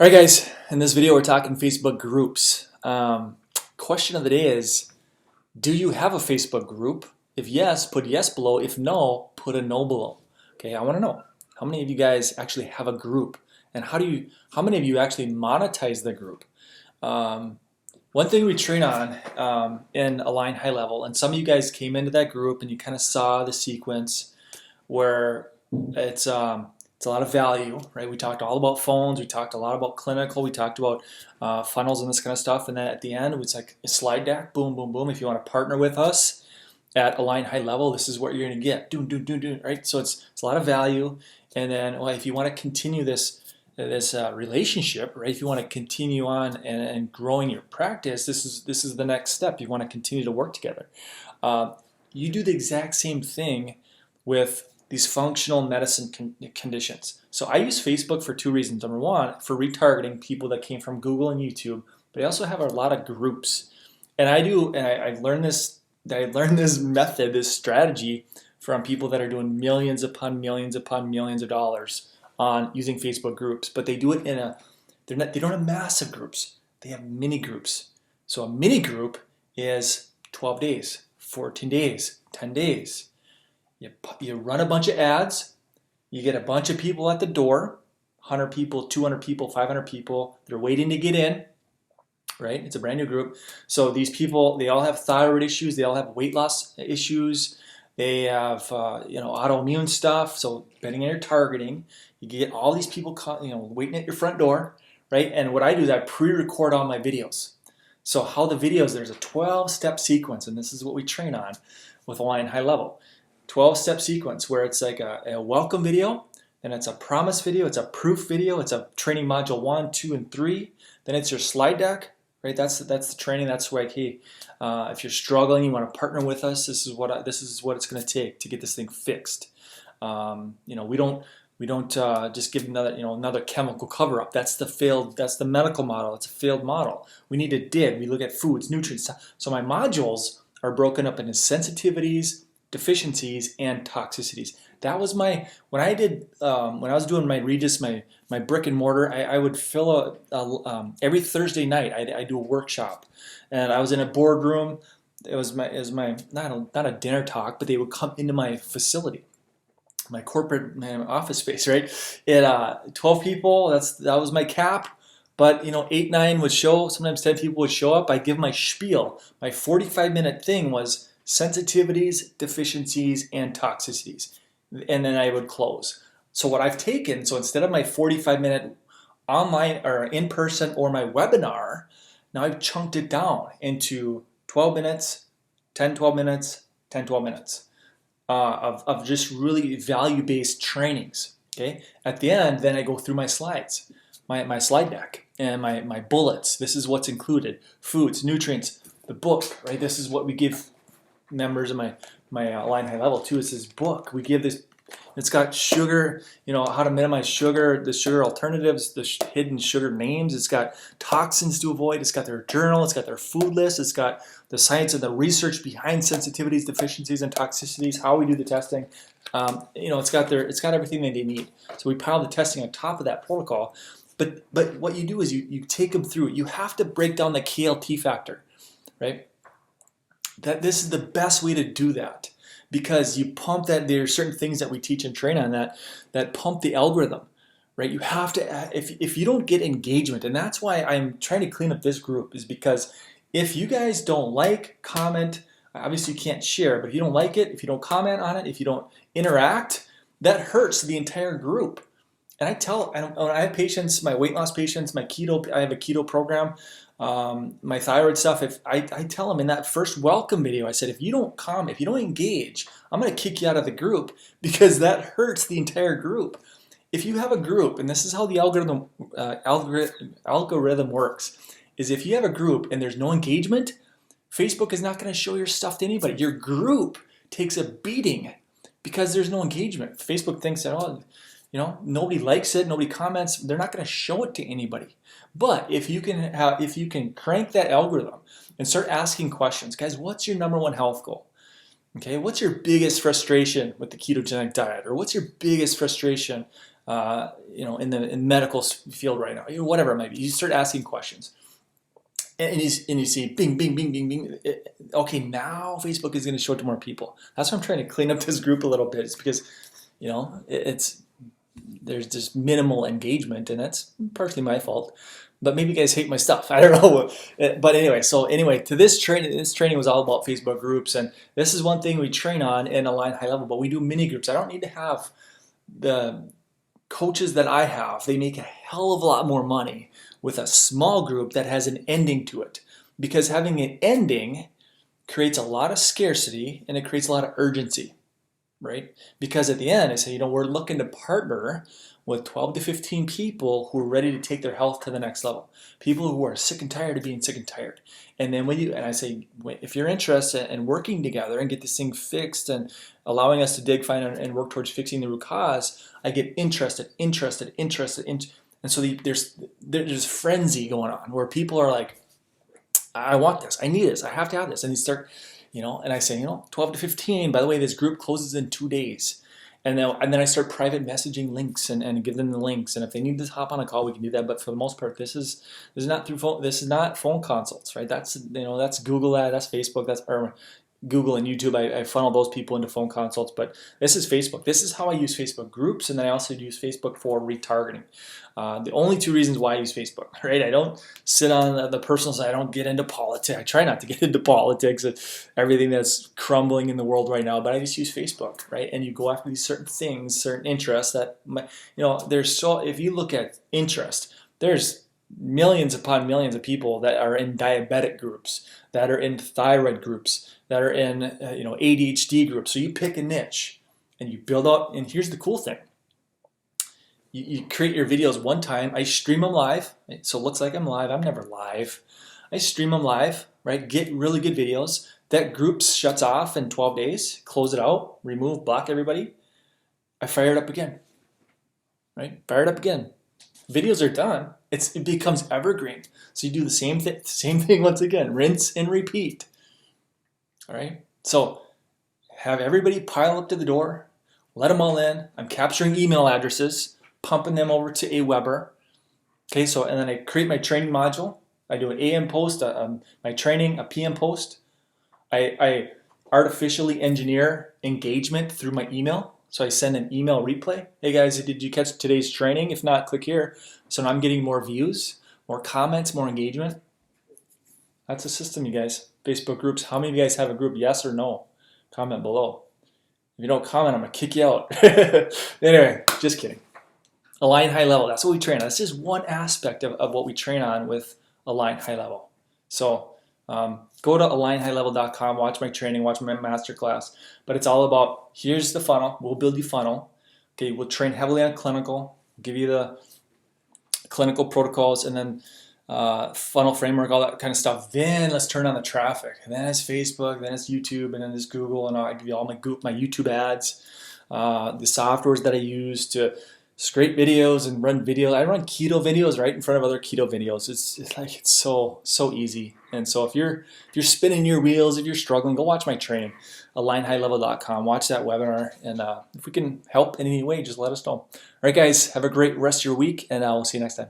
All right, guys, in this video, we're talking Facebook groups. Question of the day is, do you have a Facebook group? If yes, put yes below. If no, put a no below. Okay, I want to know how many of you guys actually have a group, and how many of you actually monetize the group? One thing we train on in Align High Level, and some of you guys came into that group and you kind of saw the sequence where it's a lot of value, right? We talked all about phones, we talked a lot about clinical, we talked about funnels and this kind of stuff, and then at the end, it's like a slide deck, boom, boom, boom. If you want to partner with us at Align High Level, this is what you're going to get, right? So it's a lot of value, and then if you want to continue this relationship, right? If you want to continue on and growing your practice, this is the next step. You want to continue to work together. You do the exact same thing with these functional medicine conditions. So I use Facebook for two reasons. Number one, for retargeting people that came from Google and YouTube, but I also have a lot of groups. And I learned this method, this strategy from people that are doing millions upon millions upon millions of dollars on using Facebook groups. But they do it they don't have massive groups. They have mini groups. So a mini group is 12 days, 14 days, 10 days. You run a bunch of ads, you get a bunch of people at the door, 100 people, 200 people, 500 people, they're waiting to get in, right? It's a brand new group. So these people, they all have thyroid issues, they all have weight loss issues, they have autoimmune stuff. So depending on your targeting, you get all these people waiting at your front door, right? And what I do is I pre-record all my videos. So how the videos, there's a 12-step sequence, and this is what we train on with Align High Level. 12-step sequence where it's like a welcome video, then it's a promise video, it's a proof video, it's a training module 1, 2, and 3, then it's your slide deck, right? That's the training. That's like, hey, if you're struggling, you want to partner with us, this is what it's going to take to get this thing fixed. We don't just give another chemical cover up. That's the medical model. It's a failed model. We need to dig. We look at foods, nutrients. So my modules are broken up into sensitivities, deficiencies, and toxicities. That was when I was doing my Regis, my brick and mortar. I would fill every Thursday night. I do a workshop, and I was in a boardroom. It was my not a dinner talk, but they would come into my facility, my office space, right? 12 people. That was my cap. But 8, 9 would show. Sometimes 10 people would show up. I give my spiel. My 45-minute thing was sensitivities, deficiencies, and toxicities. And then I would close. So what I've taken, so instead of my 45-minute online or in-person or my webinar, now I've chunked it down into 12 minutes, 10, 12 minutes, 10, 12 minutes of just really value-based trainings. Okay. At the end, then I go through my slides, my slide deck, and my bullets. This is what's included: foods, nutrients, the book, right? This is what we give members of my Align High Level too. Is this book we give this. It's got sugar, how to minimize sugar, the sugar alternatives, the hidden sugar names. It's got toxins to avoid. It's got their journal. It's got their food list. It's got the science and the research behind sensitivities, deficiencies, and toxicities. How we do the testing. It's got everything that they need. So we pile the testing on top of that protocol. But what you do is you take them through. You have to break down the KLT factor, right? That this is the best way to do that, because you pump that. There are certain things that we teach and train on that pump the algorithm, right? You have to, if you don't get engagement, and that's why I'm trying to clean up this group, is because if you guys don't like, comment, obviously you can't share, but if you don't like it, if you don't comment on it, if you don't interact, that hurts the entire group. And when I have patients, my weight loss patients, I have a keto program. My thyroid stuff, if I tell them in that first welcome video, I said, if you don't comment, if you don't engage, I'm going to kick you out of the group, because that hurts the entire group. If you have a group, and this is how the algorithm works, is if you have a group and there's no engagement, Facebook is not going to show your stuff to anybody. Your group takes a beating because there's no engagement. Facebook thinks that, nobody likes it, nobody comments, they're not going to show it to anybody. But if you can crank that algorithm and start asking questions, guys, what's your number one health goal? Okay, what's your biggest frustration with the ketogenic diet? Or what's your biggest frustration in the medical field right now, whatever it might be. You start asking questions, and you see bing, bing, bing, bing, bing. Okay, now Facebook is going to show it to more people. That's why I'm trying to clean up this group a little bit. It's because there's just minimal engagement, and that's partially my fault. But maybe you guys hate my stuff. I don't know. But anyway, to this training was all about Facebook groups, and this is one thing we train on in Align High Level. But we do mini groups. I don't need to have the coaches that I have. They make a hell of a lot more money with a small group that has an ending to it, because having an ending creates a lot of scarcity and it creates a lot of urgency, right? Because at the end, I say, we're looking to partner with 12 to 15 people who are ready to take their health to the next level. People who are sick and tired of being sick and tired. And then I say, if you're interested in working together and get this thing fixed and allowing us to dig, find, and work towards fixing the root cause, I get interested. And so there's frenzy going on where people are like, I want this, I need this, I have to have this. And they start, and I say, 12 to 15, by the way, this group closes in 2 days. And then I start private messaging links and give them the links. And if they need to hop on a call, we can do that. But for the most part, this is not through phone. This is not phone consults, right? That's Google ad, that's Facebook, that's Google and YouTube. I funnel those people into phone consults. But this is Facebook. This is how I use Facebook groups, and then I also use Facebook for retargeting. The only 2 reasons why I use Facebook, right? I don't sit on the personal side. I don't get into politics. I try not to get into politics and everything that's crumbling in the world right now, but I just use Facebook, right? And you go after these certain things, certain interests that, if you look at interest, there's millions upon millions of people that are in diabetic groups, that are in thyroid groups, that are in ADHD groups. So you pick a niche and you build up, and here's the cool thing. You create your videos one time. I stream them live, right? So it looks like I'm live. I'm never live. I stream them live, right? Get really good videos. That group shuts off in 12 days. Close it out, remove, block everybody. I fire it up again, right? Fire it up again. Videos are done. It becomes evergreen. So you do the same thing once again. Rinse and repeat. All right? So have everybody pile up to the door. Let them all in. I'm capturing email addresses, pumping them over to Aweber. Okay, and then I create my training module. I do an AM post, my training, a PM post. I artificially engineer engagement through my email. So I send an email replay. Hey guys, did you catch today's training? If not, click here. So now I'm getting more views, more comments, more engagement. That's a system, you guys. Facebook groups. How many of you guys have a group? Yes or no? Comment below. If you don't comment, I'm going to kick you out. Anyway, just kidding. Align High Level. That's what we train on. That's just one aspect of what we train on with Align High Level. So go to alignhighlevel.com, watch my training, watch my masterclass. But it's all about, here's the funnel. We'll build you funnel. Okay, we'll train heavily on clinical, give you the clinical protocols, and then funnel framework, all that kind of stuff. Then let's turn on the traffic. And then it's Facebook, then it's YouTube, and then it's Google, and I give you all my YouTube ads, the softwares that I use to scrape videos and run video. I run keto videos right in front of other keto videos. It's so easy. And so if you're spinning your wheels, if you're struggling, go watch my training, alignhighlevel.com. Watch that webinar, and if we can help in any way, just let us know. All right, guys, have a great rest of your week, and I'll see you next time.